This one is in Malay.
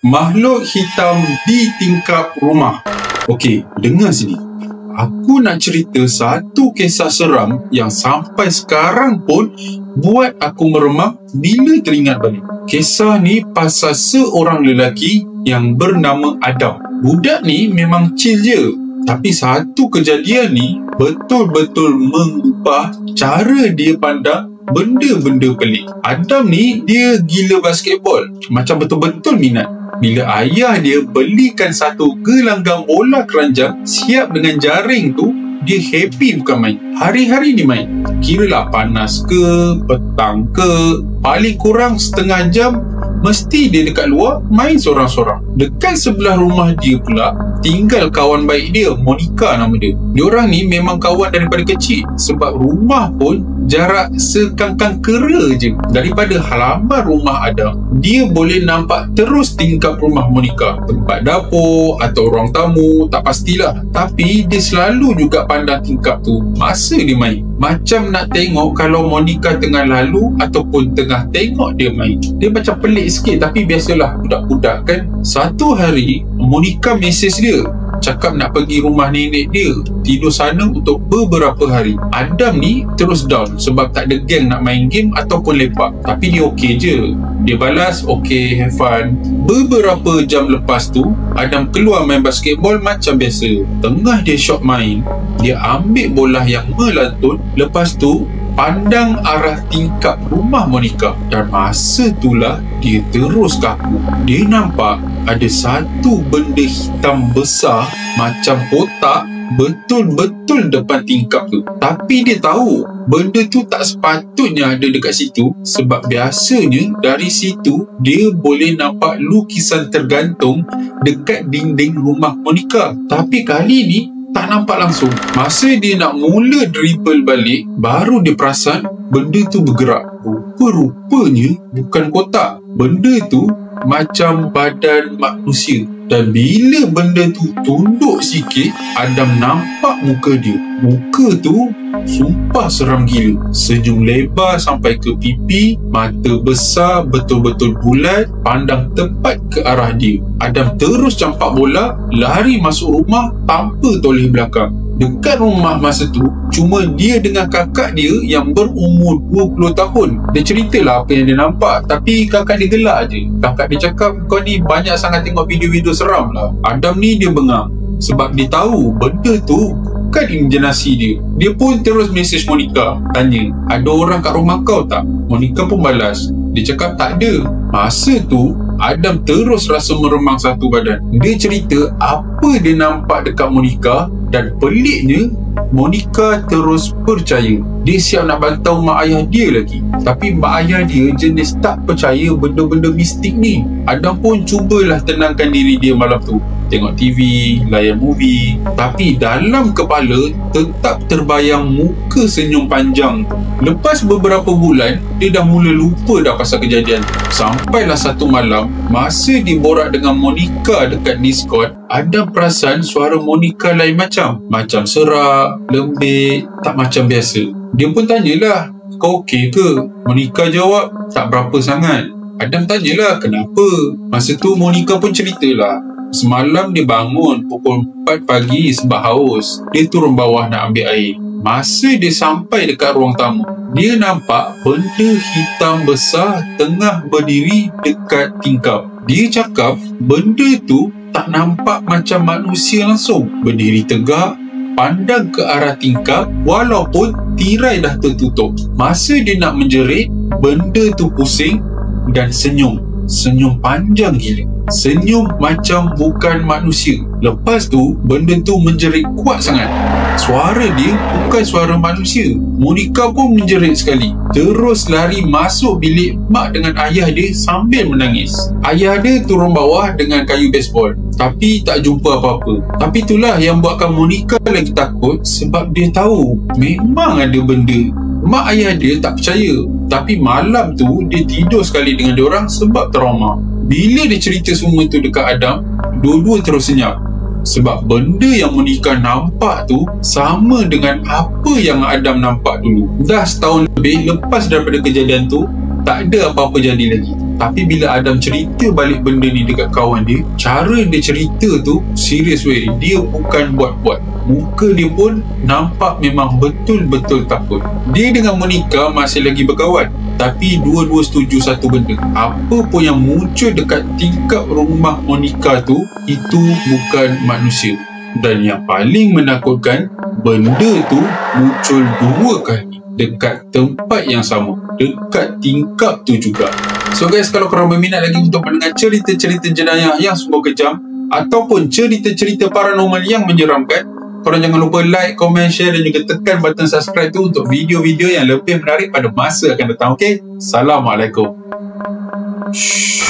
Makhluk hitam di tingkap rumah. Okey, dengar sini. Aku nak cerita satu kisah seram yang sampai sekarang pun buat aku meremang bila teringat balik. Kisah ni pasal seorang lelaki yang bernama Adam. Budak ni memang chill je, tapi satu kejadian ni betul-betul mengubah cara dia pandang benda-benda pelik. Adam ni dia gila basketball, macam betul-betul minat. Bila ayah dia belikan satu gelanggang bola keranjang siap dengan jaring tu, dia happy bukan main. Hari-hari dia main. Kiralah panas ke, petang ke, paling kurang setengah jam mesti dia dekat luar main seorang-seorang. Dekat sebelah rumah dia pula tinggal kawan baik dia, Monica nama dia. Diorang ni memang kawan daripada kecil, sebab rumah pun jarak sekangkang kera je daripada halaman rumah Adam. Dia boleh nampak terus tingkap rumah Monica, tempat dapur atau ruang tamu, tak pastilah. Tapi dia selalu juga pandang tingkap tu masa dia main, macam nak tengok kalau Monica tengah lalu ataupun tengah tengok dia main. Dia macam pelik sikit, tapi biasalah budak-budak kan. Satu hari Monica mesej dia, cakap nak pergi rumah nenek dia, tidur sana untuk beberapa hari. Adam ni terus down sebab tak ada geng nak main game ataupun lepak. Tapi dia okey je. Dia balas, okay, have fun. Beberapa jam lepas tu, Adam keluar main basketball macam biasa. Tengah dia shot main, dia ambil bola yang melantun. Lepas tu pandang arah tingkap rumah Monica, dan masa itulah dia terus kaku. Dia nampak ada satu benda hitam besar macam kotak betul-betul depan tingkap tu. Tapi dia tahu benda tu tak sepatutnya ada dekat situ, sebab biasanya dari situ dia boleh nampak lukisan tergantung dekat dinding rumah Monica. Tapi kali ni tak nampak langsung. Masa dia nak mula dribble balik, baru dia perasan benda tu bergerak. Rupa-rupanya bukan kotak. Benda tu macam badan manusia. Dan bila benda tu tunduk sikit, Adam nampak muka dia. Muka tu sumpah seram gila. Senyum lebar sampai ke pipi, mata besar betul-betul bulat, pandang tepat ke arah dia. Adam terus campak bola, lari masuk rumah tanpa toleh belakang. Dekat rumah masa tu, cuma dia dengan kakak dia yang berumur 20 tahun. Dia ceritalah apa yang dia nampak, tapi kakak dia gelak je. Kakak dia cakap, kau ni banyak sangat tengok video-video seram lah. Adam ni dia bengang, sebab dia tahu benda tu bukan imajinasi dia. Dia pun terus mesej Monica, tanya, ada orang kat rumah kau tak? Monica pun balas, dia cakap tak ada. Masa tu Adam terus rasa meremang satu badan. Dia cerita apa dia nampak dekat Monica, dan peliknya Monica terus percaya. Dia siap nak bantau mak ayah dia lagi. Tapi mak ayah dia jenis tak percaya benda-benda mistik ni. Adam pun cubalah tenangkan diri dia malam tu, tengok TV, layan movie. Tapi dalam kepala tetap terbayang muka senyum panjang tu. Lepas beberapa bulan, dia dah mula lupa dah pasal kejadian. Sampailah satu malam, masa dia borak dengan Monica dekat Discord, Adam perasan suara Monica lain macam serak, lembik, tak macam biasa. Dia pun tanyalah, kau okey ke? Monica jawab, tak berapa sangat. Adam tanyalah, kenapa? Masa tu Monica pun ceritalah, semalam dia bangun pukul 4 pagi sebab haus. Dia turun bawah nak ambil air. Masa dia sampai dekat ruang tamu, dia nampak benda hitam besar tengah berdiri dekat tingkap. Dia cakap benda tu tak nampak macam manusia langsung. Berdiri tegak, pandang ke arah tingkap walaupun tirai dah tertutup. Masa dia nak menjerit, benda tu pusing dan senyum. Senyum panjang gila. Senyum macam bukan manusia. Lepas tu, benda tu menjerit kuat sangat. Suara dia bukan suara manusia. Monica pun menjerit sekali. Terus lari masuk bilik mak dengan ayah dia sambil menangis. Ayah dia turun bawah dengan kayu baseball, tapi tak jumpa apa-apa. Tapi itulah yang buatkan Monica lagi takut, sebab dia tahu memang ada benda. Mak ayah dia tak percaya, tapi malam tu dia tidur sekali dengan diorang sebab trauma. Bila dia cerita semua tu dekat Adam, dua-dua terus senyap. Sebab benda yang Monica nampak tu sama dengan apa yang Adam nampak dulu. Dah setahun lebih lepas daripada kejadian tu, tak ada apa-apa jadi lagi. Tapi bila Adam cerita balik benda ni dekat kawan dia, cara dia cerita tu serius weh, dia bukan buat-buat. Muka dia pun nampak memang betul-betul takut. Dia dengan Monica masih lagi berkawan, tapi dua-dua setuju satu benda. Apa pun yang muncul dekat tingkap rumah Monica tu, itu bukan manusia. Dan yang paling menakutkan, benda tu muncul 2 kali dekat tempat yang sama, dekat tingkap tu juga. So guys, kalau korang berminat lagi untuk mendengar cerita-cerita jenayah yang sungguh kejam ataupun cerita-cerita paranormal yang menyeramkan, korang jangan lupa like, komen, share dan juga tekan button subscribe tu untuk video-video yang lebih menarik pada masa akan datang. Okay? Assalamualaikum. Shh.